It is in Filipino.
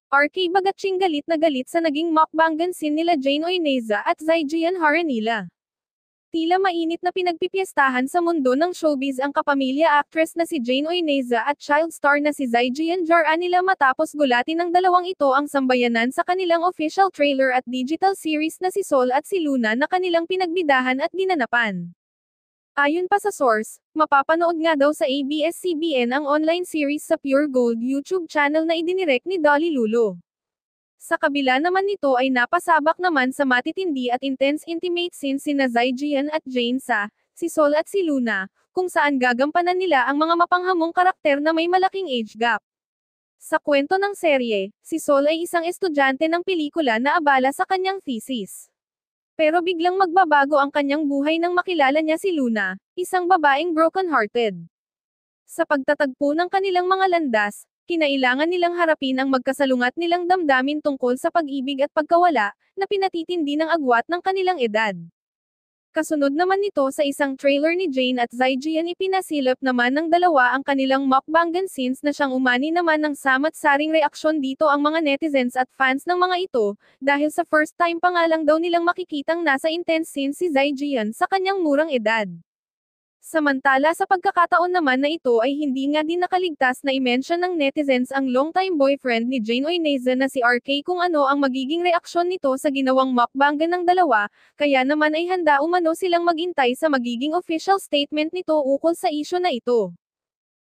RK Bagatching galit na galit sa naging mukbangan scene nila Jane Oineza at Zaijian Haranila. Tila mainit na pinagpipiestahan sa mundo ng showbiz ang kapamilya actress na si Jane Oineza at child star na si Zaijian Haranila matapos gulatin ng dalawang ito ang sambayanan sa kanilang official trailer at digital series na si Sol at si Luna na kanilang pinagbidahan at ginanapan. Ayon pa sa source, mapapanood nga daw sa ABS-CBN ang online series sa Pure Gold YouTube channel na idinirect ni Dolly Lulo. Sa kabila naman nito ay napasabak naman sa matitindi at intense intimate scenes sina Zaijian at Jane sa, si Sol at si Luna, kung saan gagampanan nila ang mga mapanghamong karakter na may malaking age gap. Sa kwento ng serye, si Sol ay isang estudyante ng pelikula na abala sa kanyang thesis. Pero biglang magbabago ang kanyang buhay nang makilala niya si Luna, isang babaeng broken-hearted. Sa pagtatagpo ng kanilang mga landas, kinailangan nilang harapin ang magkasalungat nilang damdamin tungkol sa pag-ibig at pagkawala, na pinatitindi ng agwat ng kanilang edad. Kasunod naman nito sa isang trailer ni Jane at Zaijian ipinasilip naman ng dalawa ang kanilang mukbangan scenes na siyang umani naman ng samat-saring reaksyon dito ang mga netizens at fans ng mga ito, dahil sa first time pa nga lang daw nilang makikitang nasa intense scene si Zaijian sa kanyang murang edad. Samantala sa pagkakataon naman na ito ay hindi nga din nakaligtas na i-mention ng netizens ang longtime boyfriend ni Jane Oineza na si RK kung ano ang magiging reaksyon nito sa ginawang mukbangan ng dalawa, kaya naman ay handa umano silang maghintay sa magiging official statement nito ukol sa isyu na ito.